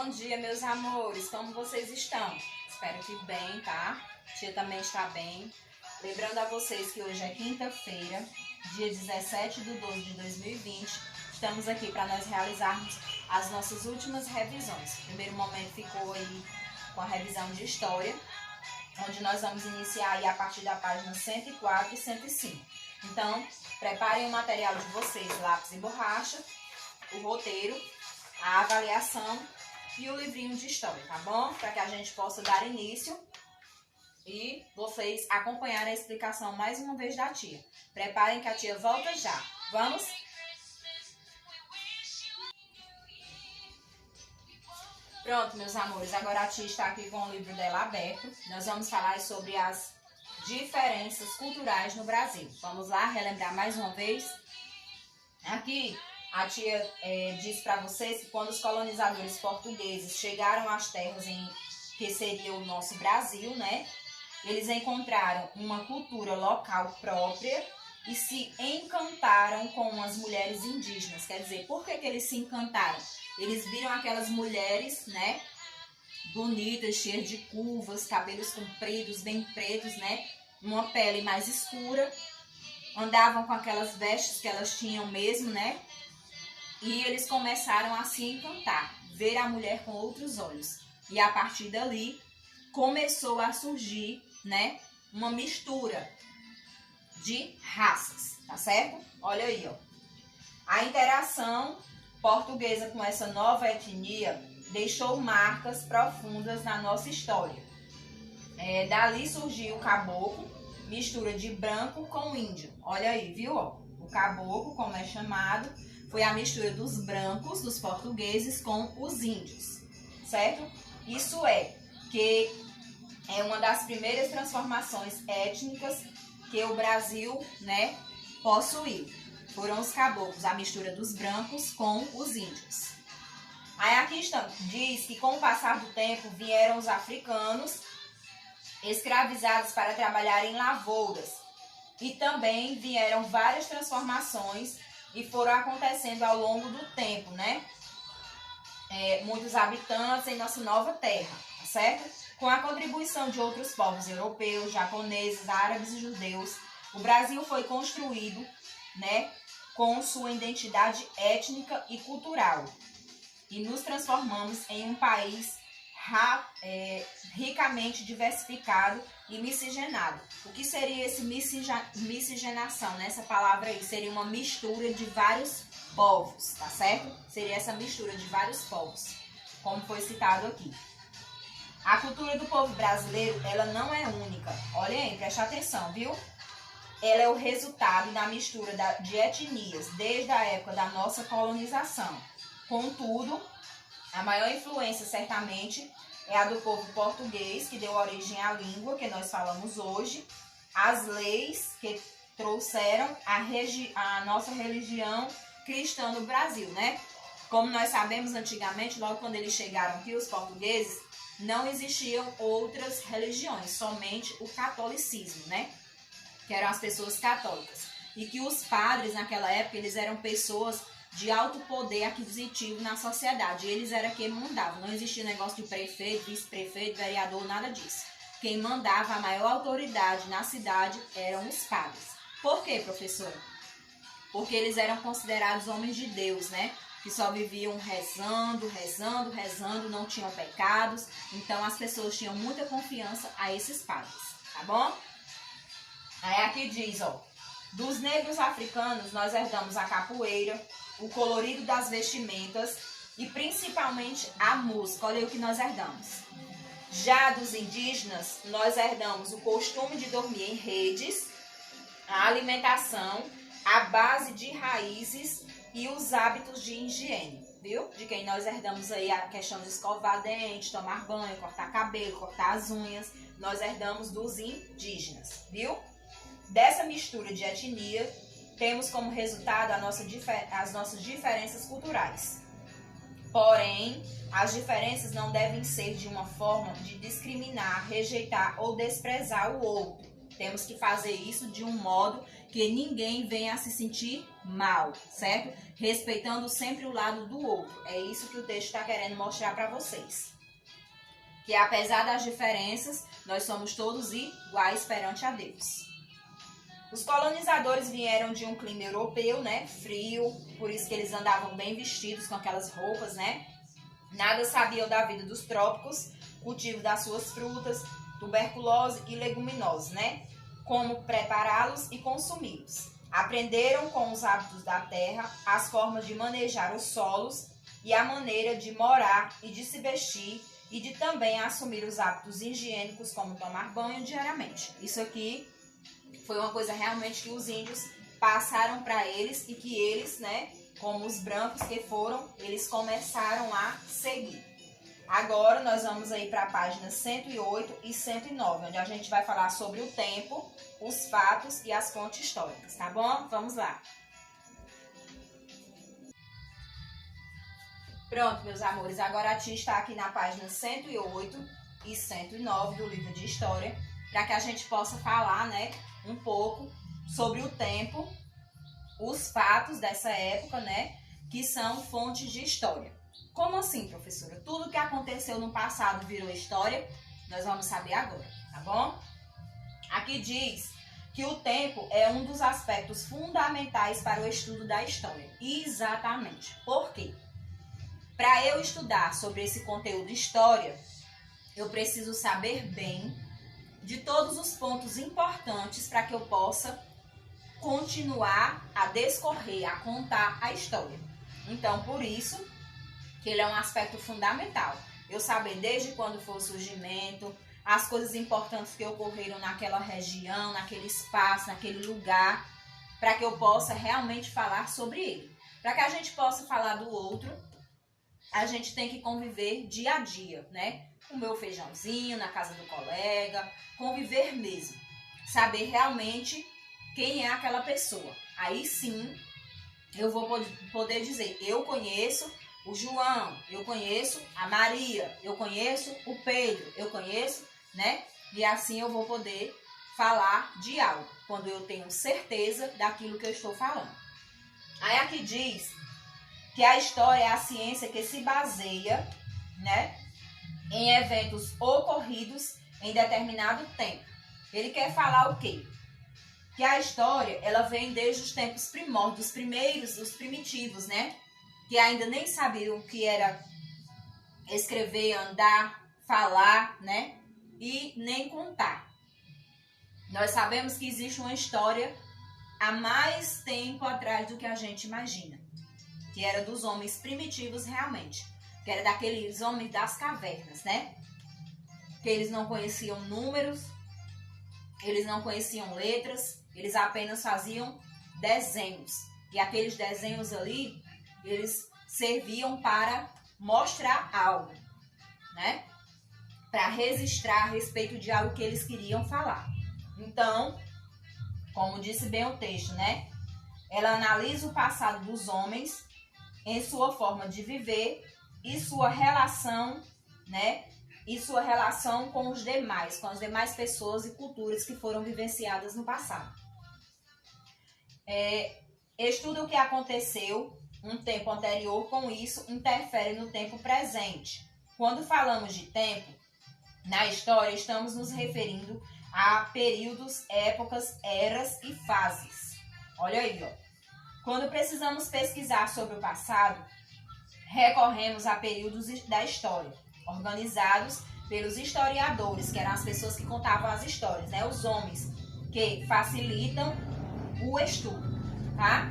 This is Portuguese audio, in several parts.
Bom dia, meus amores, como vocês estão? Espero que bem, tá? Tia também está bem. Lembrando a vocês que hoje é quinta-feira, dia 17 de 12 de 2020. Estamos aqui para nós realizarmos as nossas últimas revisões. O primeiro momento ficou aí com a revisão de história, onde nós vamos iniciar aí a partir da página 104 e 105. Então, preparem o material de vocês, lápis e borracha, o roteiro, a avaliação e o livrinho de história, tá bom? Para que a gente possa dar início e vocês acompanharem a explicação mais uma vez da tia. Preparem que a tia volta já. Vamos? Pronto, meus amores, agora a tia está aqui com o livro dela aberto. Nós vamos falar sobre as diferenças culturais no Brasil. Vamos lá relembrar mais uma vez? Aqui a tia diz para vocês que quando os colonizadores portugueses chegaram às terras que seria o nosso Brasil, né? Eles encontraram uma cultura local própria e se encantaram com as mulheres indígenas. Quer dizer, por que eles se encantaram? Eles viram aquelas mulheres, né? Bonitas, cheias de curvas, cabelos compridos, bem pretos, né? Uma pele mais escura. Andavam com aquelas vestes que elas tinham mesmo, né? E eles começaram a se encantar, ver a mulher com outros olhos. E a partir dali começou a surgir, né, uma mistura de raças, tá certo? Olha aí, ó. A interação portuguesa com essa nova etnia deixou marcas profundas na nossa história. Dali surgiu o caboclo, mistura de branco com índio. Olha aí, viu? Ó? O caboclo, como é chamado, foi a mistura dos brancos, dos portugueses, com os índios, certo? Isso que é uma das primeiras transformações étnicas que o Brasil, né, possuiu. Foram os caboclos, a mistura dos brancos com os índios. Aí aqui diz que com o passar do tempo vieram os africanos escravizados para trabalhar em lavouras. E também vieram várias transformações e foram acontecendo ao longo do tempo, né? Muitos habitantes em nossa nova terra, tá certo? Com a contribuição de outros povos europeus, japoneses, árabes e judeus, o Brasil foi construído, né, com sua identidade étnica e cultural. E nos transformamos em um país ricamente diversificado e miscigenado. O que seria esse miscigenação, né? Essa palavra aí seria uma mistura de vários povos, tá certo? Seria essa mistura de vários povos, como foi citado aqui. A cultura do povo brasileiro, ela não é única. Olha aí, preste atenção, viu? Ela é o resultado da mistura de etnias desde a época da nossa colonização. Contudo, a maior influência, certamente, é a do povo português, que deu origem à língua que nós falamos hoje, as leis que trouxeram a nossa religião cristã no Brasil, né? Como nós sabemos, antigamente, logo quando eles chegaram aqui, os portugueses, não existiam outras religiões, somente o catolicismo, né? Que eram as pessoas católicas. E que os padres, naquela época, eles eram pessoas de alto poder aquisitivo na sociedade. Eles eram quem mandavam. Não existia negócio de prefeito, vice-prefeito, vereador, nada disso. Quem mandava, a maior autoridade na cidade eram os padres. Por quê, professora? Porque eles eram considerados homens de Deus, né? Que só viviam rezando, não tinham pecados. Então as pessoas tinham muita confiança a esses padres, tá bom? Aí aqui diz, ó, dos negros africanos nós herdamos a capoeira, o colorido das vestimentas e principalmente a música. Olha aí o que nós herdamos. Já dos indígenas, nós herdamos o costume de dormir em redes, a alimentação, a base de raízes e os hábitos de higiene, viu? De quem nós herdamos aí a questão de escovar dente, tomar banho, cortar cabelo, cortar as unhas, nós herdamos dos indígenas, viu? Dessa mistura de etnia, temos como resultado as nossas diferenças culturais. Porém, as diferenças não devem ser de uma forma de discriminar, rejeitar ou desprezar o outro. Temos que fazer isso de um modo que ninguém venha a se sentir mal, certo? Respeitando sempre o lado do outro. É isso que o texto está querendo mostrar para vocês. Que apesar das diferenças, nós somos todos iguais perante a Deus. Os colonizadores vieram de um clima europeu, né? Frio, por isso que eles andavam bem vestidos com aquelas roupas, né? Nada sabiam da vida dos trópicos, cultivo das suas frutas, tuberculose e leguminosas, né? Como prepará-los e consumi-los. Aprenderam com os hábitos da terra as formas de manejar os solos e a maneira de morar e de se vestir e de também assumir os hábitos higiênicos como tomar banho diariamente. Isso aqui foi uma coisa realmente que os índios passaram para eles e que eles, né, como os brancos que foram, eles começaram a seguir. Agora nós vamos aí para a página 108 e 109, onde a gente vai falar sobre o tempo, os fatos e as fontes históricas, tá bom? Vamos lá. Pronto, meus amores, agora a tia está aqui na página 108 e 109 do livro de História, para que a gente possa falar, né, um pouco sobre o tempo, os fatos dessa época, né, que são fontes de história. Como assim, professora? Tudo que aconteceu no passado virou história? Nós vamos saber agora, tá bom? Aqui diz que o tempo é um dos aspectos fundamentais para o estudo da história. Exatamente. Por quê? Para eu estudar sobre esse conteúdo história, eu preciso saber bem de todos os pontos importantes para que eu possa continuar a descorrer, a contar a história. Então, por isso que ele é um aspecto fundamental. Eu saber desde quando foi o surgimento, as coisas importantes que ocorreram naquela região, naquele espaço, naquele lugar, para que eu possa realmente falar sobre ele. Para que a gente possa falar do outro, a gente tem que conviver dia a dia, né? Comer o feijãozinho na casa do colega, conviver mesmo. Saber realmente quem é aquela pessoa. Aí sim, eu vou poder dizer, eu conheço o João, eu conheço a Maria, eu conheço o Pedro, eu conheço, né? E assim eu vou poder falar de algo, quando eu tenho certeza daquilo que eu estou falando. Aí aqui diz que a história é a ciência que se baseia, né, em eventos ocorridos em determinado tempo. Ele quer falar o quê? Que a história, ela vem desde os tempos primórdios, os primitivos, né? Que ainda nem sabiam o que era escrever, andar, falar, né? E nem contar. Nós sabemos que existe uma história há mais tempo atrás do que a gente imagina. Que era dos homens primitivos realmente. Que era daqueles homens das cavernas, né? Que eles não conheciam números, eles não conheciam letras, eles apenas faziam desenhos. E aqueles desenhos ali, eles serviam para mostrar algo, né? Para registrar a respeito de algo que eles queriam falar. Então, como disse bem o texto, né? Ela analisa o passado dos homens em sua forma de viver e sua relação, né? E sua relação com os demais, com as demais pessoas e culturas que foram vivenciadas no passado. Estuda o que aconteceu um tempo anterior, com isso interfere no tempo presente. Quando falamos de tempo, na história estamos nos referindo a períodos, épocas, eras e fases. Olha aí, ó. Quando precisamos pesquisar sobre o passado, recorremos a períodos da história, organizados pelos historiadores, que eram as pessoas que contavam as histórias, né? Os homens que facilitam o estudo, tá?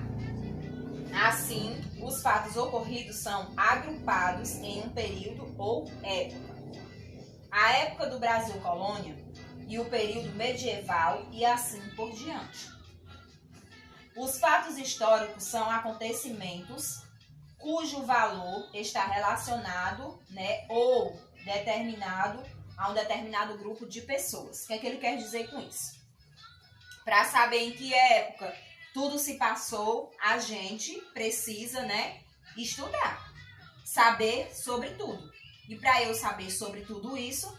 Assim, os fatos ocorridos são agrupados em um período ou época. A época do Brasil colônia e o período medieval e assim por diante. Os fatos históricos são acontecimentos cujo valor está relacionado, né, ou determinado a um determinado grupo de pessoas. O que é que ele quer dizer com isso? Para saber em que época tudo se passou, a gente precisa, né, estudar, saber sobre tudo. E para eu saber sobre tudo isso,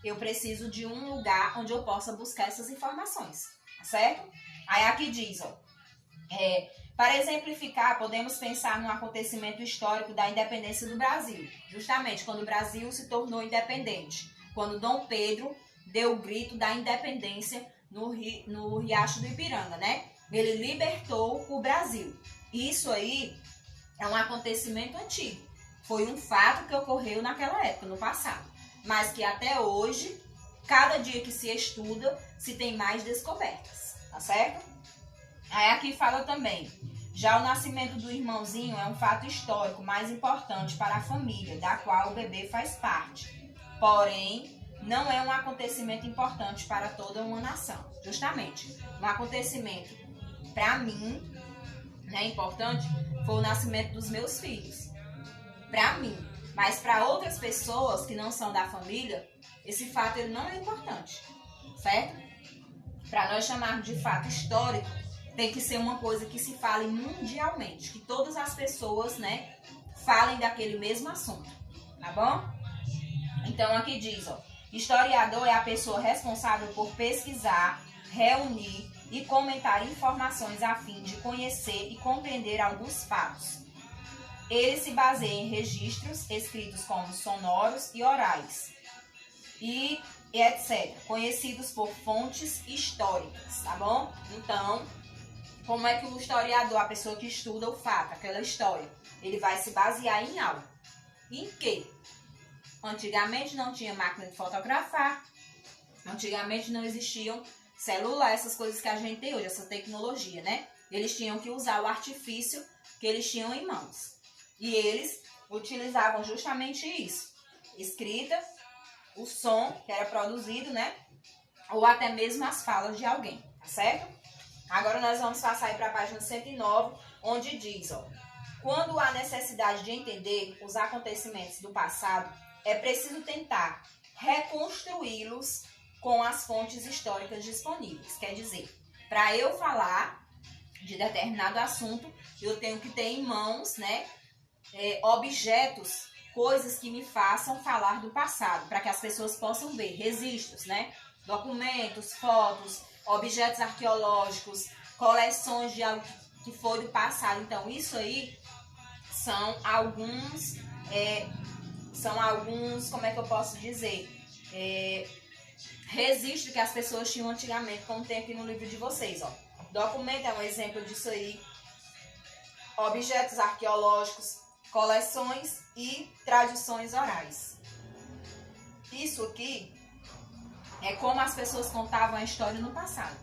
eu preciso de um lugar onde eu possa buscar essas informações, tá certo? Aí aqui diz, ó, para exemplificar, podemos pensar no acontecimento histórico da independência do Brasil, justamente quando o Brasil se tornou independente, quando Dom Pedro deu o grito da independência no Riacho do Ipiranga, né? Ele libertou o Brasil. Isso aí é um acontecimento antigo. Foi um fato que ocorreu naquela época, no passado. Mas que até hoje, cada dia que se estuda, se tem mais descobertas, tá certo? Aí aqui fala também, já o nascimento do irmãozinho é um fato histórico mais importante para a família, da qual o bebê faz parte. Porém, não é um acontecimento importante para toda uma nação. Justamente, um acontecimento, para mim, né, importante, foi o nascimento dos meus filhos. Para mim. Mas para outras pessoas que não são da família, esse fato ele não é importante, certo? Para nós chamarmos de fato histórico, tem que ser uma coisa que se fale mundialmente, que todas as pessoas, né, falem daquele mesmo assunto, tá bom? Então aqui diz, ó, historiador é a pessoa responsável por pesquisar, reunir e comentar informações a fim de conhecer e compreender alguns fatos. Ele se baseia em registros escritos como sonoros e orais, e etc., conhecidos por fontes históricas, tá bom? Então, como é que o historiador, a pessoa que estuda o fato, aquela história, ele vai se basear em algo? Em quê? Antigamente não tinha máquina de fotografar, antigamente não existiam celular, essas coisas que a gente tem hoje, essa tecnologia, né? Eles tinham que usar o artifício que eles tinham em mãos. E eles utilizavam justamente isso. Escrita, o som que era produzido, né? Ou até mesmo as falas de alguém, tá certo? Agora nós vamos passar aí para a página 109, onde diz, ó, quando há necessidade de entender os acontecimentos do passado, é preciso tentar reconstruí-los com as fontes históricas disponíveis. Quer dizer, para eu falar de determinado assunto, eu tenho que ter em mãos, né, objetos, coisas que me façam falar do passado, para que as pessoas possam ver, registros, né, documentos, fotos, objetos arqueológicos, coleções de algo que foi do passado. Então, isso aí são alguns, como é que eu posso dizer, registros que as pessoas tinham antigamente, como tem aqui no livro de vocês, ó. Documento é um exemplo disso aí. Objetos arqueológicos, coleções e tradições orais. Isso aqui é como as pessoas contavam a história no passado,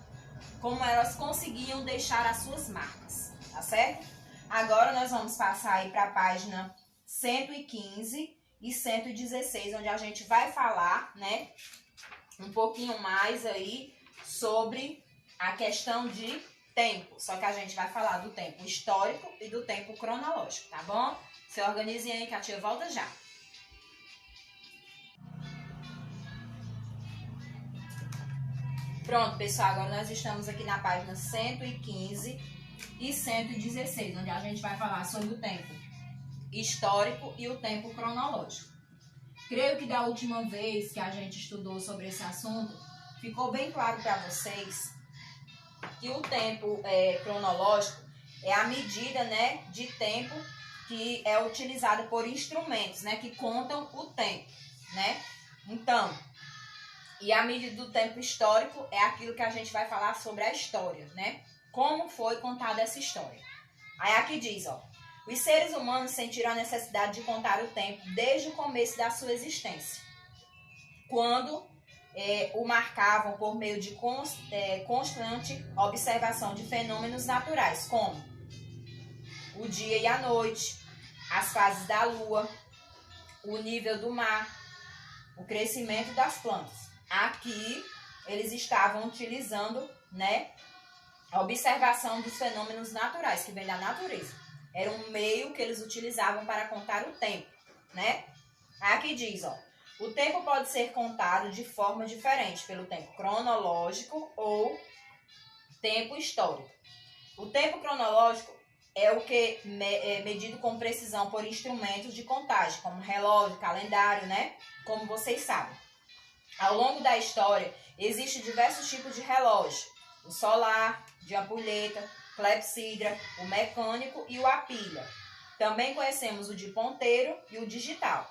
como elas conseguiam deixar as suas marcas, tá certo? Agora nós vamos passar aí para a página 115 e 116, onde a gente vai falar, né, um pouquinho mais aí sobre a questão de tempo. Só que a gente vai falar do tempo histórico e do tempo cronológico, tá bom? Se organizem aí que a tia volta já. Pronto, pessoal, agora nós estamos aqui na página 115 e 116, onde a gente vai falar sobre o tempo histórico e o tempo cronológico. Creio que da última vez que a gente estudou sobre esse assunto, ficou bem claro para vocês que o tempo cronológico é a medida, né, de tempo que é utilizada por instrumentos, né, que contam o tempo, né? Então, e a medida do tempo histórico é aquilo que a gente vai falar sobre a história, né? Como foi contada essa história. Aí aqui diz, ó, os seres humanos sentiram a necessidade de contar o tempo desde o começo da sua existência, quando o marcavam por meio de constante observação de fenômenos naturais, como o dia e a noite, as fases da lua, o nível do mar, o crescimento das plantas. Aqui eles estavam utilizando, né, a observação dos fenômenos naturais, que vem da natureza. Era um meio que eles utilizavam para contar o tempo, né? Aqui diz, ó, o tempo pode ser contado de forma diferente, pelo tempo cronológico ou tempo histórico. O tempo cronológico é o que é medido com precisão por instrumentos de contagem, como relógio, calendário, né? Como vocês sabem. Ao longo da história, existem diversos tipos de relógio. O solar, de ampulheta, clepsidra, o mecânico e o a pilha. Também conhecemos o de ponteiro e o digital.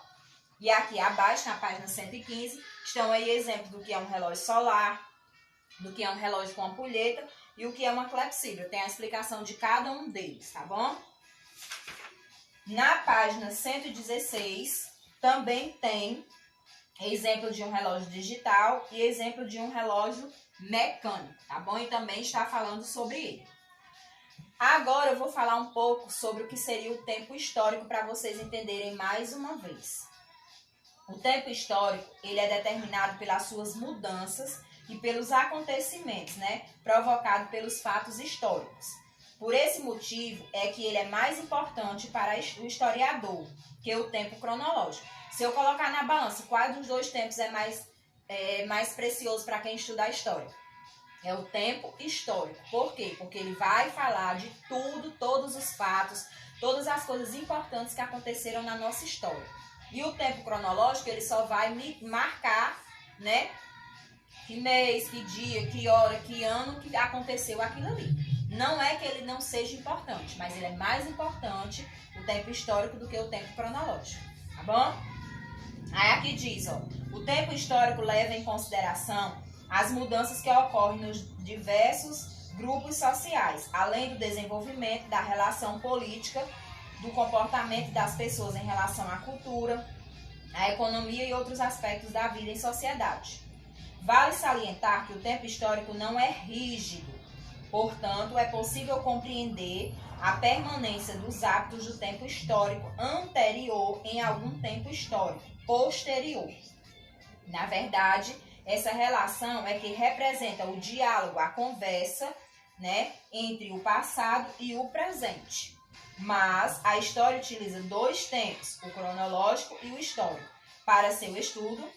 E aqui abaixo, na página 115, estão aí exemplos do que é um relógio solar, do que é um relógio com ampulheta e o que é uma clepsidra. Tem a explicação de cada um deles, tá bom? Na página 116, também tem exemplo de um relógio digital e exemplo de um relógio mecânico, tá bom? E também está falando sobre ele. Agora eu vou falar um pouco sobre o que seria o tempo histórico para vocês entenderem mais uma vez. O tempo histórico, ele é determinado pelas suas mudanças e pelos acontecimentos, né, provocados pelos fatos históricos. Por esse motivo é que ele é mais importante para o historiador que o tempo cronológico. Se eu colocar na balança qual dos dois tempos é mais precioso para quem estuda a história, é o tempo histórico. Por quê? Porque ele vai falar de tudo, todos os fatos, todas as coisas importantes que aconteceram na nossa história. E o tempo cronológico, ele só vai me marcar, né, que mês, que dia, que hora, que ano que aconteceu aquilo ali. Não é que ele não seja importante, mas ele é mais importante, o tempo histórico, do que o tempo cronológico, tá bom? Aí aqui diz, ó, o tempo histórico leva em consideração as mudanças que ocorrem nos diversos grupos sociais, além do desenvolvimento da relação política, do comportamento das pessoas em relação à cultura, à economia e outros aspectos da vida em sociedade. Vale salientar que o tempo histórico não é rígido, portanto, é possível compreender a permanência dos hábitos do tempo histórico anterior em algum tempo histórico posterior. Na verdade, essa relação é que representa o diálogo, a conversa, né, entre o passado e o presente. Mas a história utiliza dois tempos, o cronológico e o histórico, para o seu estudo,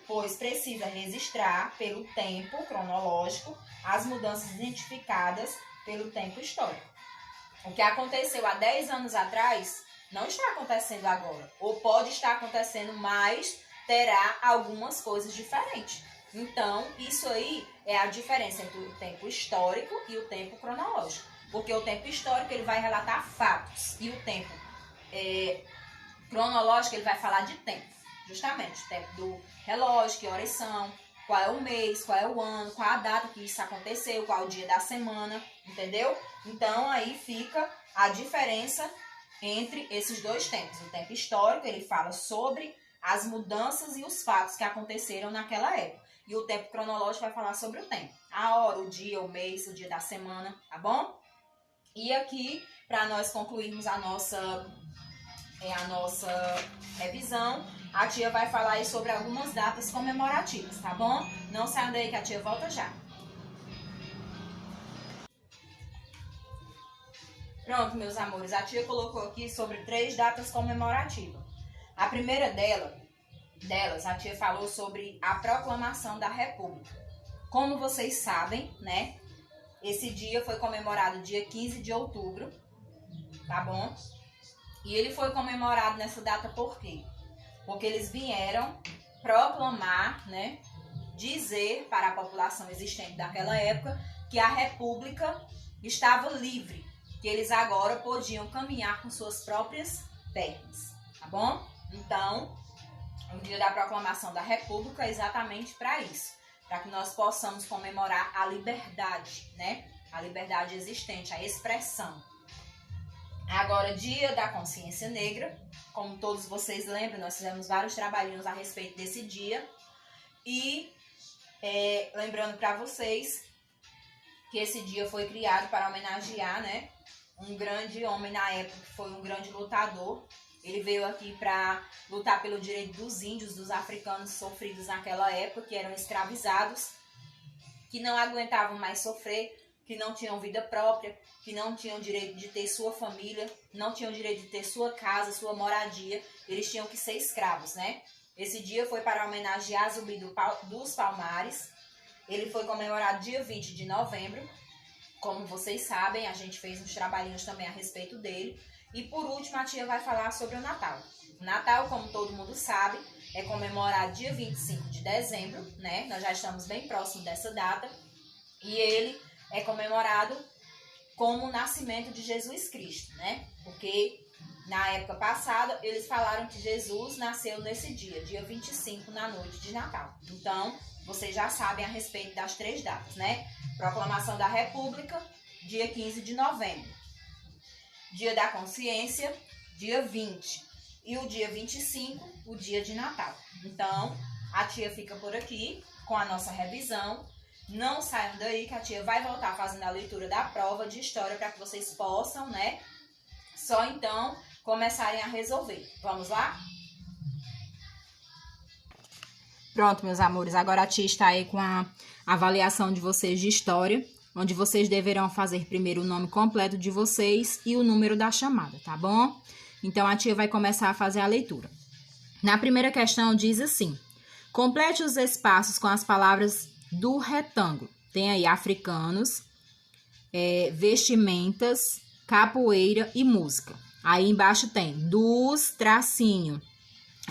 pois precisa registrar pelo tempo cronológico as mudanças identificadas pelo tempo histórico. O que aconteceu há 10 anos atrás não está acontecendo agora, ou pode estar acontecendo, mas terá algumas coisas diferentes. Então, isso aí é a diferença entre o tempo histórico e o tempo cronológico. Porque o tempo histórico ele vai relatar fatos e o tempo cronológico ele vai falar de tempo. Justamente, o tempo do relógio, que horas são, qual é o mês, qual é o ano, qual a data que isso aconteceu, qual é o dia da semana, entendeu? Então, aí fica a diferença entre esses dois tempos. O tempo histórico, ele fala sobre as mudanças e os fatos que aconteceram naquela época. E o tempo cronológico vai falar sobre o tempo. A hora, o dia, o mês, o dia da semana, tá bom? E aqui, para nós concluirmos a nossa revisão, a tia vai falar aí sobre algumas datas comemorativas, tá bom? Não saiam daí que a tia volta já. Pronto, meus amores, a tia colocou aqui sobre 3 datas comemorativas. A primeira delas, a tia falou sobre a proclamação da República. Como vocês sabem, né? Esse dia foi comemorado dia 15 de outubro, tá bom? E ele foi comemorado nessa data por quê? Porque eles vieram proclamar, né? Dizer para a população existente daquela época que a República estava livre, que eles agora podiam caminhar com suas próprias pernas, tá bom? Então, o dia da proclamação da República é exatamente para isso, para que nós possamos comemorar a liberdade, né? A liberdade existente, a expressão. Agora, dia da consciência negra, como todos vocês lembram, nós fizemos vários trabalhinhos a respeito desse dia. E lembrando para vocês que esse dia foi criado para homenagear, né, um grande homem na época, que foi um grande lutador. Ele veio aqui para lutar pelo direito dos índios, dos africanos sofridos naquela época, que eram escravizados, que não aguentavam mais sofrer, que não tinham vida própria, que não tinham direito de ter sua família, não tinham direito de ter sua casa, sua moradia, eles tinham que ser escravos, né? Esse dia foi para homenagear Zumbi dos Palmares. Ele foi comemorado dia 20 de novembro. Como vocês sabem, a gente fez uns trabalhinhos também a respeito dele. E por último, a tia vai falar sobre o Natal. O Natal, como todo mundo sabe, é comemorado dia 25 de dezembro, né? Nós já estamos bem próximo dessa data. E ele é comemorado como o nascimento de Jesus Cristo, né? Porque na época passada eles falaram que Jesus nasceu nesse dia 25, na noite de Natal. Então, vocês já sabem a respeito das 3 datas, né? Proclamação da República, dia 15 de novembro. Dia da Consciência, dia 20. E o dia 25, o dia de Natal. Então, a tia fica por aqui com a nossa revisão. Não saiam daí que a tia vai voltar fazendo a leitura da prova de história para que vocês possam, né? Só então começarem a resolver. Vamos lá? Pronto, meus amores. Agora a tia está aí com a avaliação de vocês de história, onde vocês deverão fazer primeiro o nome completo de vocês e o número da chamada, tá bom? Então, a tia vai começar a fazer a leitura. Na primeira questão, diz assim: complete os espaços com as palavras do retângulo. Tem aí africanos, vestimentas, capoeira e música. Aí embaixo tem dos, tracinho,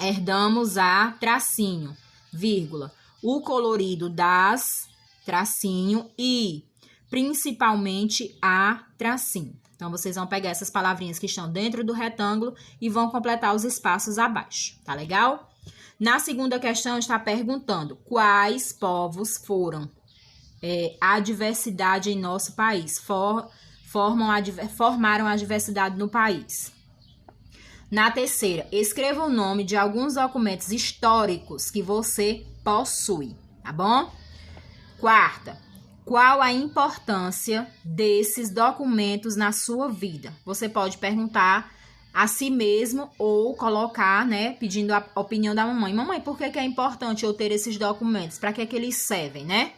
herdamos a, tracinho, vírgula, o colorido das, tracinho e principalmente a, tracinho. Então, vocês vão pegar essas palavrinhas que estão dentro do retângulo e vão completar os espaços abaixo, tá legal? Na segunda questão, está perguntando quais povos foram a diversidade em nosso país, formaram a diversidade no país. Na terceira, escreva o nome de alguns documentos históricos que você possui, tá bom? Quarta, qual a importância desses documentos na sua vida? Você pode perguntar a si mesmo ou colocar, né, pedindo a opinião da mamãe. Mamãe, por que é importante eu ter esses documentos? Para que eles servem, né?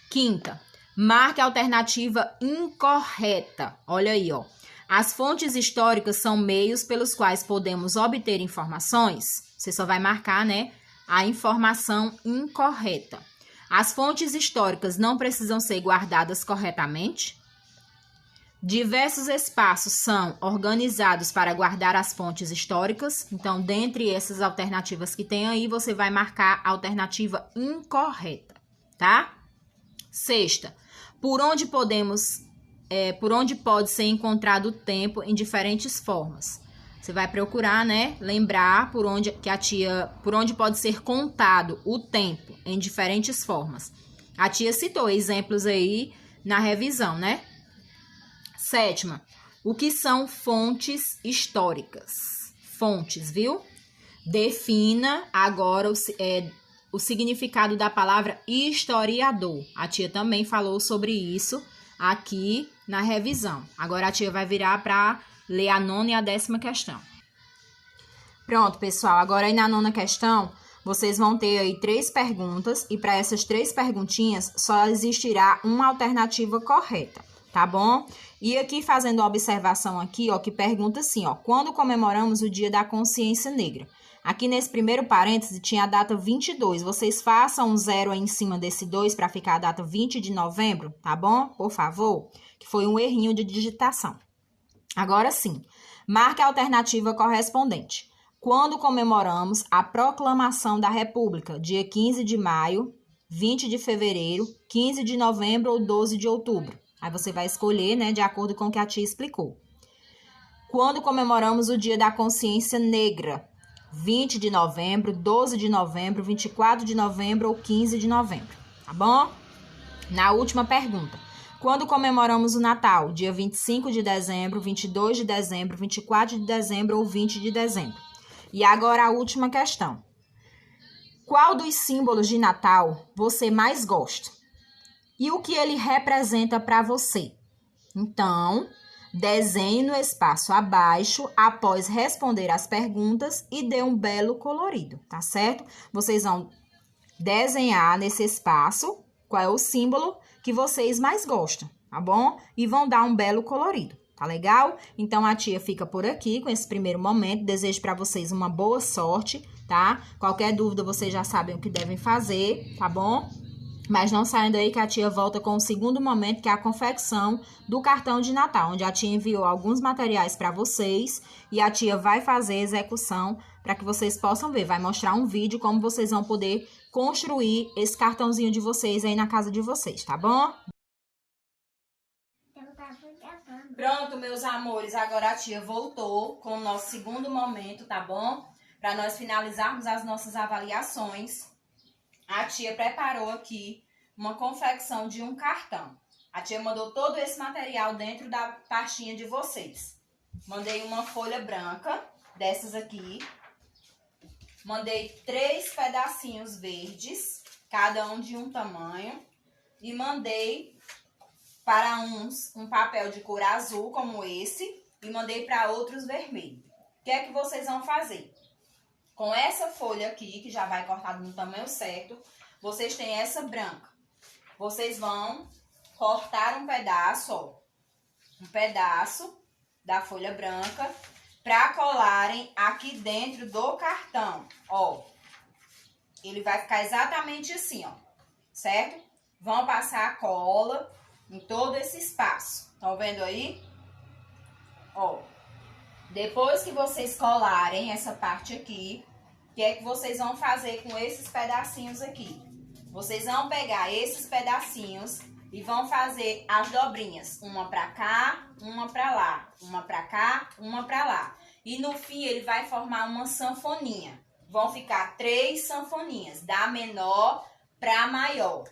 Quinta, marque a alternativa incorreta. Olha aí, ó. As fontes históricas são meios pelos quais podemos obter informações. Você só vai marcar, né, a informação incorreta. As fontes históricas não precisam ser guardadas corretamente. Diversos espaços são organizados para guardar as fontes históricas. Então, dentre essas alternativas que tem aí, você vai marcar a alternativa incorreta, tá? Sexta, por onde pode ser encontrado o tempo em diferentes formas. Você vai procurar, né, lembrar por onde pode ser contado o tempo em diferentes formas. A tia citou exemplos aí na revisão, né? Sétima, o que são fontes históricas? Fontes, viu? Defina agora o significado da palavra historiador. A tia também falou sobre isso aqui na revisão. Agora a tia vai virar para ler a 9ª e a 10ª questão. Pronto, pessoal. Agora aí na 9ª questão, vocês vão ter aí 3 perguntas e para essas 3 perguntinhas só existirá uma alternativa correta, tá bom? E aqui fazendo uma observação aqui, ó, que pergunta assim, ó, quando comemoramos o Dia da Consciência Negra? Aqui nesse primeiro parêntese tinha a data 22. Vocês façam um 0 aí em cima desse 2 para ficar a data 20 de novembro, tá bom? Por favor, que foi um errinho de digitação. Agora sim, marque a alternativa correspondente. Quando comemoramos a proclamação da República, dia 15 de maio, 20 de fevereiro, 15 de novembro ou 12 de outubro. Aí você vai escolher, né, de acordo com o que a tia explicou. Quando comemoramos o Dia da Consciência Negra, 20 de novembro, 12 de novembro, 24 de novembro ou 15 de novembro, tá bom? Na última pergunta, quando comemoramos o Natal, dia 25 de dezembro, 22 de dezembro, 24 de dezembro ou 20 de dezembro. E agora a última questão. Qual dos símbolos de Natal você mais gosta? E o que ele representa para você? Então, desenhe no espaço abaixo, após responder as perguntas e dê um belo colorido, tá certo? Vocês vão desenhar nesse espaço qual é o símbolo que vocês mais gostam, tá bom? E vão dar um belo colorido, tá legal? Então, a tia fica por aqui com esse primeiro momento. Desejo para vocês uma boa sorte, tá? Qualquer dúvida, vocês já sabem o que devem fazer, tá bom? Mas não saiam daí que a tia volta com o segundo momento, que é a confecção do cartão de Natal, onde a tia enviou alguns materiais para vocês e a tia vai fazer a execução para que vocês possam ver. Vai mostrar um vídeo como vocês vão poder construir esse cartãozinho de vocês aí na casa de vocês, tá bom? Pronto, meus amores, agora a tia voltou com o nosso segundo momento, tá bom? Para nós finalizarmos as nossas avaliações. A tia preparou aqui uma confecção de um cartão. A tia mandou todo esse material dentro da pastinha de vocês. Mandei uma folha branca, dessas aqui. Mandei 3 pedacinhos verdes, cada um de um tamanho. E mandei para uns um papel de cor azul, como esse. E mandei para outros vermelhos. O que é que vocês vão fazer? Com essa folha aqui, que já vai cortada no tamanho certo, vocês têm essa branca. Vocês vão cortar um pedaço, ó, um pedaço da folha branca para colarem aqui dentro do cartão, ó. Ele vai ficar exatamente assim, ó, certo? Vão passar a cola em todo esse espaço. Estão vendo aí? Ó. Depois que vocês colarem essa parte aqui, o que é que vocês vão fazer com esses pedacinhos aqui? Vocês vão pegar esses pedacinhos e vão fazer as dobrinhas. Uma pra cá, uma pra lá. Uma pra cá, uma pra lá. E no fim ele vai formar uma sanfoninha. Vão ficar 3 sanfoninhas, da menor pra maior.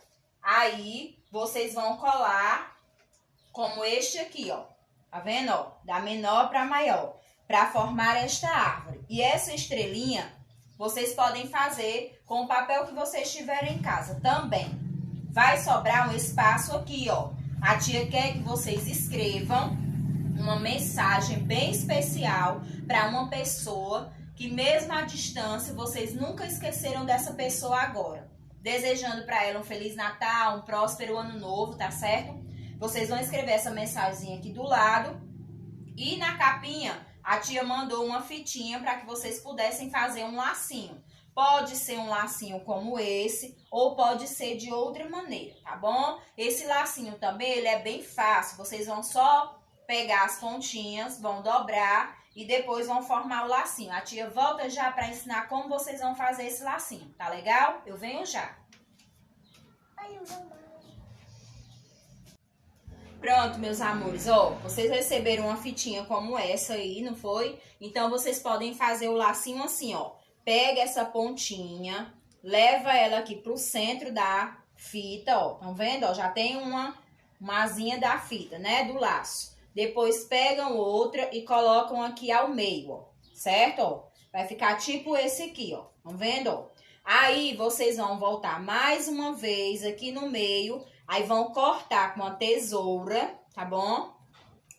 Aí vocês vão colar como este aqui, ó. Tá vendo, ó? Da menor pra maior. Para formar esta árvore. E essa estrelinha, vocês podem fazer com o papel que vocês tiverem em casa também. Vai sobrar um espaço aqui, ó. A tia quer que vocês escrevam uma mensagem bem especial para uma pessoa que mesmo à distância, vocês nunca esqueceram dessa pessoa agora. Desejando para ela um Feliz Natal, um próspero Ano Novo, tá certo? Vocês vão escrever essa mensagem aqui do lado. E na capinha, a tia mandou uma fitinha para que vocês pudessem fazer um lacinho. Pode ser um lacinho como esse, ou pode ser de outra maneira, tá bom? Esse lacinho também, ele é bem fácil. Vocês vão só pegar as pontinhas, vão dobrar e depois vão formar o lacinho. A tia volta já para ensinar como vocês vão fazer esse lacinho, tá legal? Eu venho já. Pronto, meus amores, ó, vocês receberam uma fitinha como essa aí, não foi? Então, vocês podem fazer o lacinho assim, ó. Pega essa pontinha, leva ela aqui pro centro da fita, ó. Estão vendo? Ó, já tem uma asinha da fita, né, do laço. Depois pegam outra e colocam aqui ao meio, ó, certo? Ó, vai ficar tipo esse aqui, ó. Estão vendo, ó? Aí, vocês vão voltar mais uma vez aqui no meio. Aí vão cortar com a tesoura, tá bom?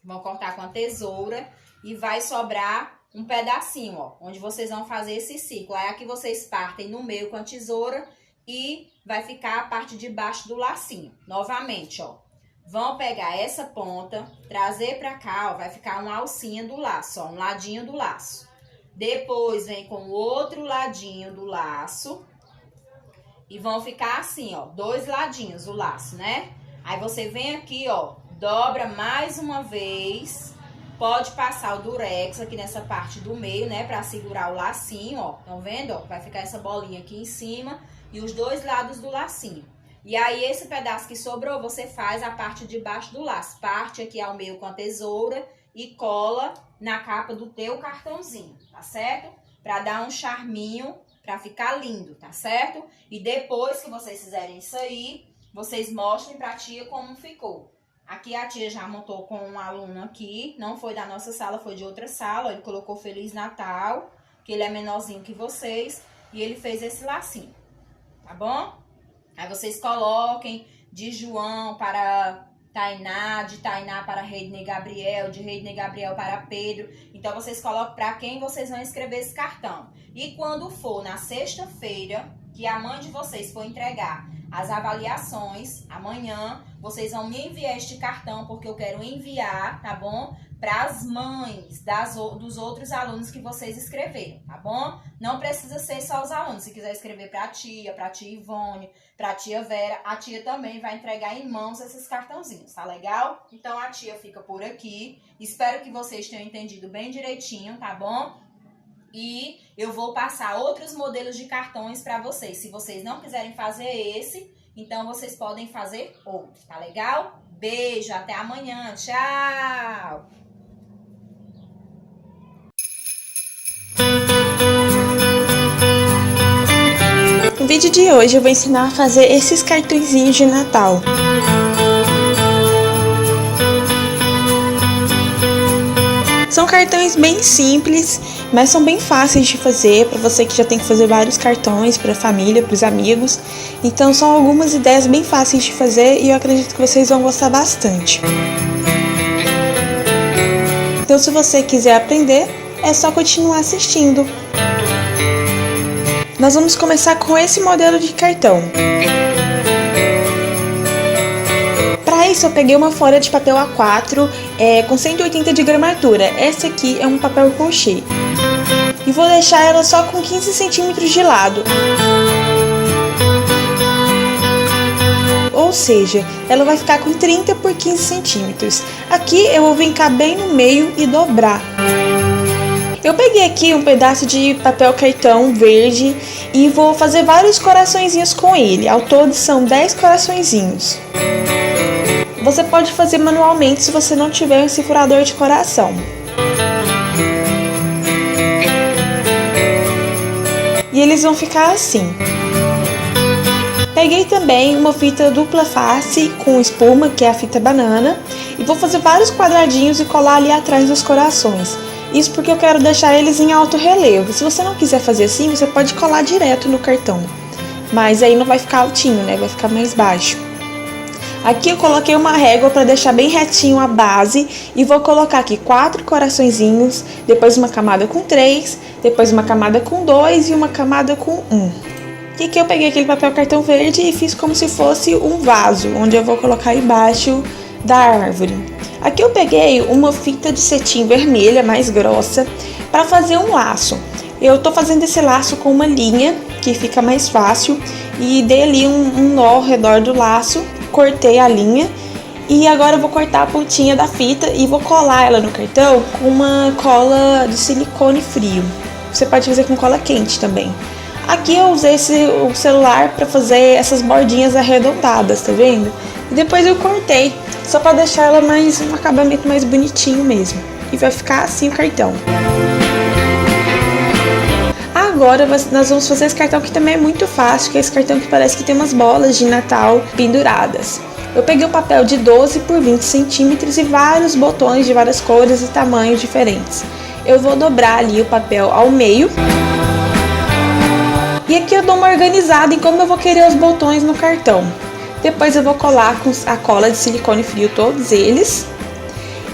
Vão cortar com a tesoura e vai sobrar um pedacinho, ó, onde vocês vão fazer esse ciclo. Aí aqui vocês partem no meio com a tesoura e vai ficar a parte de baixo do lacinho. Novamente, ó. Vão pegar essa ponta, trazer pra cá, ó, vai ficar uma alcinha do laço, ó, um ladinho do laço. Depois vem com o outro ladinho do laço. E vão ficar assim, ó, 2 ladinhos o laço, né? Aí você vem aqui, ó, dobra mais uma vez. Pode passar o durex aqui nessa parte do meio, né? Pra segurar o lacinho, ó. Estão vendo, ó? Vai ficar essa bolinha aqui em cima e os 2 lados do lacinho. E aí, esse pedaço que sobrou, você faz a parte de baixo do laço. Parte aqui ao meio com a tesoura e cola na capa do teu cartãozinho, tá certo? Pra dar um charminho, pra ficar lindo, tá certo? E depois que vocês fizerem isso aí, vocês mostrem pra tia como ficou. Aqui a tia já montou com um aluno aqui, não foi da nossa sala, foi de outra sala. Ele colocou Feliz Natal, que ele é menorzinho que vocês, e ele fez esse lacinho, tá bom? Aí vocês coloquem de João para Tainá, de Tainá para Reidney Gabriel, de Reidney Gabriel para Pedro. Então, vocês colocam para quem vocês vão escrever esse cartão. E quando for na sexta-feira, que a mãe de vocês for entregar as avaliações, amanhã, vocês vão me enviar este cartão, porque eu quero enviar, tá bom? para as mães dos outros alunos que vocês escreveram, tá bom? Não precisa ser só os alunos. Se quiser escrever para tia Ivone, para tia Vera, a tia também vai entregar em mãos esses cartãozinhos, tá legal? Então a tia fica por aqui. Espero que vocês tenham entendido bem direitinho, tá bom? E eu vou passar outros modelos de cartões para vocês. Se vocês não quiserem fazer esse, então vocês podem fazer outro, tá legal? Beijo, até amanhã, tchau! No vídeo de hoje eu vou ensinar a fazer esses cartõezinhos de Natal. São cartões bem simples, mas são bem fáceis de fazer para você que já tem que fazer vários cartões para a família, para os amigos. Então são algumas ideias bem fáceis de fazer e eu acredito que vocês vão gostar bastante. Então se você quiser aprender, é só continuar assistindo. Nós vamos começar com esse modelo de cartão. Para isso eu peguei uma folha de papel A4 com 180 de gramatura. Essa aqui é um papel crochê. E vou deixar ela só com 15 centímetros de lado. Ou seja, ela vai ficar com 30 por 15 centímetros. Aqui eu vou vincar bem no meio e dobrar. Eu peguei aqui um pedaço de papel cartão verde e vou fazer vários coraçõezinhos com ele. Ao todo são 10 coraçõezinhos. Você pode fazer manualmente se você não tiver esse furador de coração. E eles vão ficar assim. Peguei também uma fita dupla face com espuma, que é a fita banana, e vou fazer vários quadradinhos e colar ali atrás dos corações. Isso porque eu quero deixar eles em alto relevo. Se você não quiser fazer assim, você pode colar direto no cartão. Mas aí não vai ficar altinho, né? Vai ficar mais baixo. Aqui eu coloquei uma régua para deixar bem retinho a base e vou colocar aqui 4 coraçõezinhos, depois uma camada com 3, depois uma camada com 2 e uma camada com 1. E aqui eu peguei aquele papel cartão verde e fiz como se fosse um vaso, onde eu vou colocar embaixo da árvore. Aqui eu peguei uma fita de cetim vermelha mais grossa para fazer um laço. Eu tô fazendo esse laço com uma linha que fica mais fácil e dei ali um nó ao redor do laço, cortei a linha e agora eu vou cortar a pontinha da fita e vou colar ela no cartão com uma cola de silicone frio. Você pode fazer com cola quente também. Aqui eu usei o celular para fazer essas bordinhas arredondadas, tá vendo? E depois eu cortei, só para deixar ela um acabamento mais bonitinho mesmo. E vai ficar assim o cartão. Agora nós vamos fazer esse cartão que também é muito fácil, que é esse cartão que parece que tem umas bolas de Natal penduradas. Eu peguei um papel de 12 por 20 centímetros e vários botões de várias cores e tamanhos diferentes. Eu vou dobrar ali o papel ao meio. E aqui eu dou uma organizada em como eu vou querer os botões no cartão. Depois eu vou colar com a cola de silicone frio todos eles.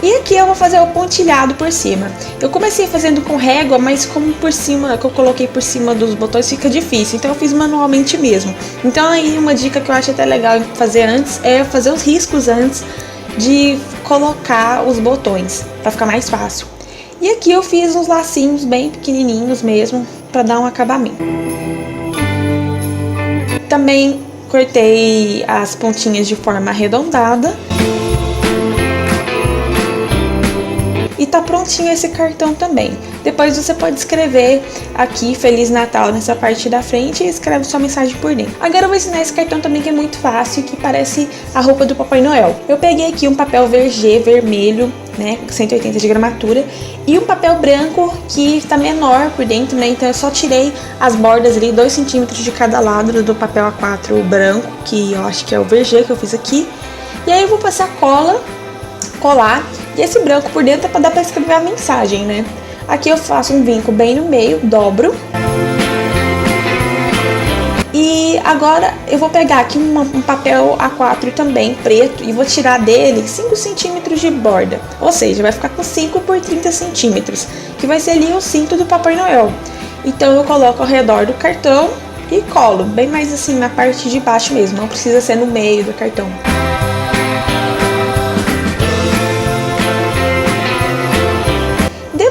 E aqui eu vou fazer o pontilhado por cima. Eu comecei fazendo com régua, mas como por cima, que eu coloquei por cima dos botões fica difícil, então eu fiz manualmente mesmo. Então aí uma dica que eu acho até legal fazer antes é fazer os riscos antes de colocar os botões, para ficar mais fácil. E aqui eu fiz uns lacinhos bem pequenininhos mesmo, para dar um acabamento. Também cortei as pontinhas de forma arredondada. E tá prontinho esse cartão também. Depois você pode escrever aqui Feliz Natal nessa parte da frente e escreve sua mensagem por dentro. Agora eu vou ensinar esse cartão também que é muito fácil, que parece a roupa do Papai Noel. Eu peguei aqui um papel vergê vermelho, né, com 180 de gramatura, e um papel branco que tá menor por dentro, né, então eu só tirei as bordas ali, 2 centímetros de cada lado do papel A4 branco, que eu acho que é o vergê que eu fiz aqui. E aí eu vou passar colar, e esse branco por dentro é para dar para escrever a mensagem, né? Aqui eu faço um vinco bem no meio, dobro. E agora eu vou pegar aqui um papel A4 também, preto, e vou tirar dele 5 centímetros de borda. Ou seja, vai ficar com 5 por 30 centímetros, que vai ser ali o cinto do Papai Noel. Então eu coloco ao redor do cartão e colo, bem mais assim na parte de baixo mesmo, não precisa ser no meio do cartão.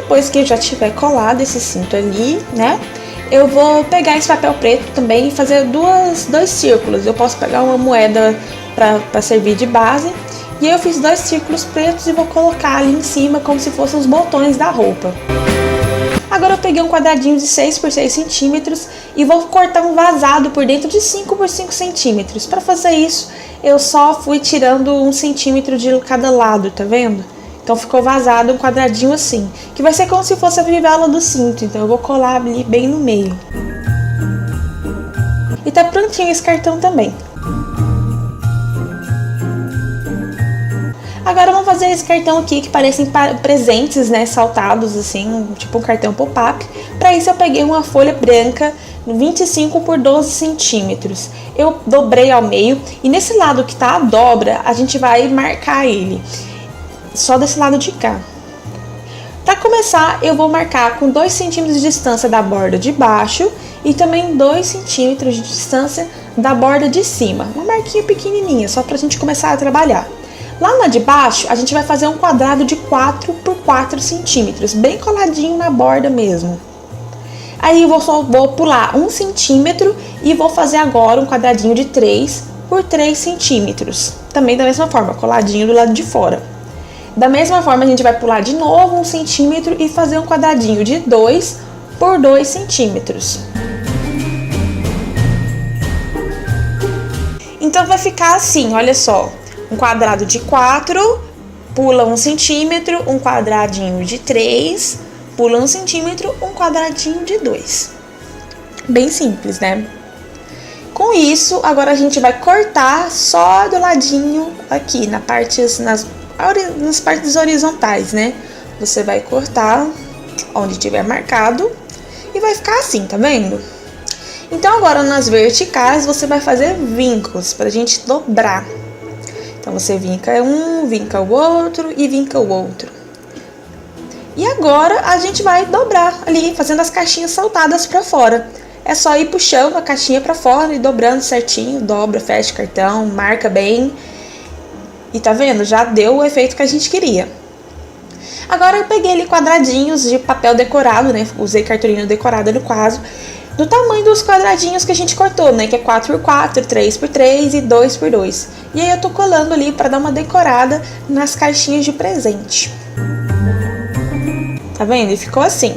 depois que eu já tiver colado esse cinto ali, né, eu vou pegar esse papel preto também e fazer dois círculos. Eu posso pegar uma moeda para servir de base. E aí eu fiz 2 círculos pretos e vou colocar ali em cima como se fossem os botões da roupa. Agora eu peguei um quadradinho de 6 por 6 centímetros e vou cortar um vazado por dentro de 5 por 5 centímetros. Para fazer isso, eu só fui tirando 1 centímetro de cada lado, tá vendo? Então ficou vazado um quadradinho assim, que vai ser como se fosse a fivela do cinto. Então eu vou colar ali bem no meio. E tá prontinho esse cartão também. Agora vamos fazer esse cartão aqui que parecem presentes, né, saltados assim, tipo um cartão pop-up. Para isso eu peguei uma folha branca 25 por 12 centímetros. Eu dobrei ao meio e nesse lado que tá a dobra, a gente vai marcar ele. Só desse lado de cá. Para começar, eu vou marcar com 2 centímetros de distância da borda de baixo e também 2 centímetros de distância da borda de cima. Uma marquinha pequenininha, só pra gente começar a trabalhar. Lá na de baixo, a gente vai fazer um quadrado de 4 por 4 centímetros, bem coladinho na borda mesmo. Aí eu vou pular 1 centímetro e vou fazer agora um quadradinho de 3 por 3 centímetros. Também da mesma forma, coladinho do lado de fora. Da mesma forma, a gente vai pular de novo 1 centímetro e fazer um quadradinho de 2 por 2 centímetros. Então vai ficar assim, olha só. Um quadrado de 4, pula 1 centímetro, um quadradinho de 3, pula 1 centímetro, um quadradinho de 2. Bem simples, né? Com isso, agora a gente vai cortar só do ladinho aqui, nas partes horizontais, né? Você vai cortar onde tiver marcado e vai ficar assim, tá vendo? Então agora nas verticais você vai fazer vincos pra gente dobrar. Então você vinca um, vinca o outro e vinca o outro. E agora a gente vai dobrar ali, fazendo as caixinhas saltadas para fora. É só ir puxando a caixinha para fora e dobrando certinho, dobra, fecha o cartão, marca bem. E tá vendo? Já deu o efeito que a gente queria. Agora eu peguei ali quadradinhos de papel decorado, né? Usei cartolina decorada no caso, do tamanho dos quadradinhos que a gente cortou, né? Que é 4x4, 3x3 e 2x2. E aí eu tô colando ali para dar uma decorada nas caixinhas de presente. Tá vendo? E ficou assim.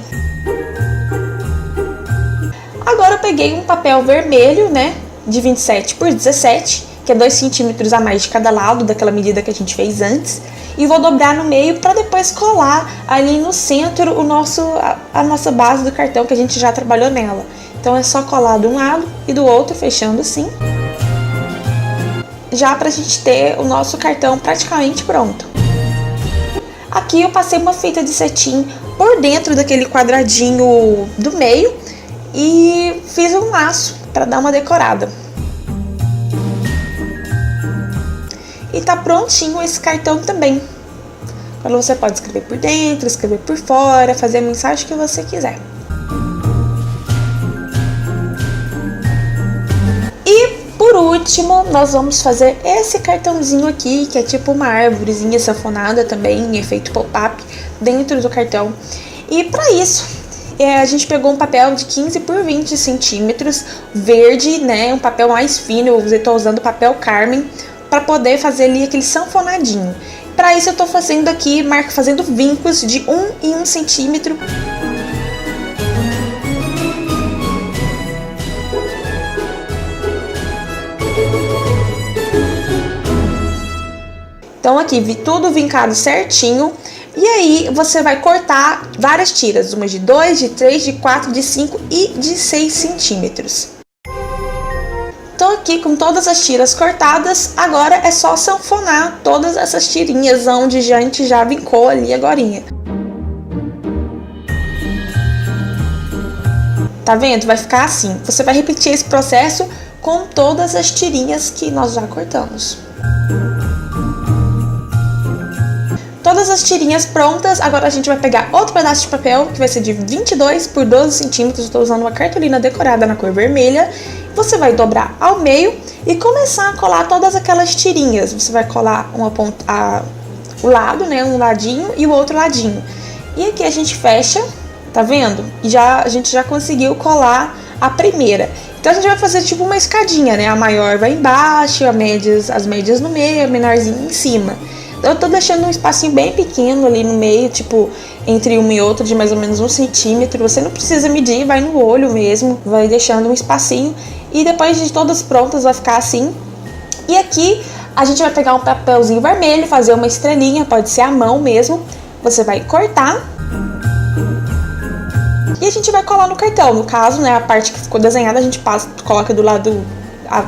Agora eu peguei um papel vermelho, né? De 27 por 17, que é 2 centímetros a mais de cada lado, daquela medida que a gente fez antes. E vou dobrar no meio para depois colar ali no centro a nossa base do cartão que a gente já trabalhou nela. Então é só colar de um lado e do outro, fechando assim. Já pra gente ter o nosso cartão praticamente pronto. Aqui eu passei uma fita de cetim por dentro daquele quadradinho do meio e fiz um laço para dar uma decorada. E tá prontinho esse cartão também. Agora você pode escrever por dentro, escrever por fora, fazer a mensagem que você quiser. Por último, nós vamos fazer esse cartãozinho aqui, que é tipo uma árvorezinha sanfonada também, em efeito pop-up, dentro do cartão. E para isso, a gente pegou um papel de 15 por 20 centímetros, verde, né, um papel mais fino, eu tô usando papel Carmen, para poder fazer ali aquele sanfonadinho. Para isso eu tô fazendo aqui, fazendo vincos de 1 em 1 centímetro. Então aqui, tudo vincado certinho. E aí você vai cortar várias tiras, uma de 2, de 3, de 4, de 5 e de 6 centímetros. Tô aqui com todas as tiras cortadas, agora é só sanfonar todas essas tirinhas onde a gente já vincou ali agorinha. Tá vendo? Vai ficar assim. Você vai repetir esse processo com todas as tirinhas que nós já cortamos. Todas as tirinhas prontas, agora a gente vai pegar outro pedaço de papel, que vai ser de 22 por 12 centímetros, estou usando uma cartolina decorada na cor vermelha. Você vai dobrar ao meio e começar a colar todas aquelas tirinhas. Você vai colar o lado, né, um ladinho e o outro ladinho. E aqui a gente fecha, tá vendo? E a gente já conseguiu colar a primeira. Então a gente vai fazer tipo uma escadinha, né? A maior vai embaixo, as médias no meio, a menorzinha em cima. Então eu tô deixando um espacinho bem pequeno ali no meio, tipo, entre uma e outra de mais ou menos 1 centímetro. Você não precisa medir, vai no olho mesmo, vai deixando um espacinho. E depois de todas prontas vai ficar assim. E aqui a gente vai pegar um papelzinho vermelho, fazer uma estrelinha, pode ser à mão mesmo. Você vai cortar. E a gente vai colar no cartão. No caso, né, a parte que ficou desenhada a gente coloca do lado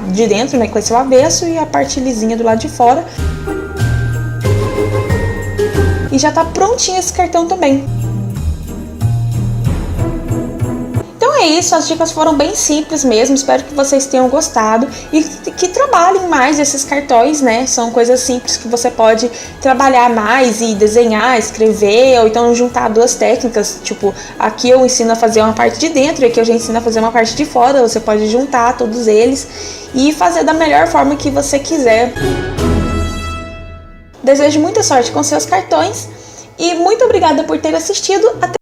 de dentro, né, com esse avesso, e a parte lisinha do lado de fora. E já tá prontinho esse cartão também. Então é isso, as dicas foram bem simples mesmo, espero que vocês tenham gostado e que trabalhem mais esses cartões, né? São coisas simples que você pode trabalhar mais e desenhar, escrever, ou então juntar duas técnicas, tipo, aqui eu ensino a fazer uma parte de dentro e aqui eu já ensino a fazer uma parte de fora, você pode juntar todos eles e fazer da melhor forma que você quiser. Desejo muita sorte com seus cartões e muito obrigada por ter assistido. Até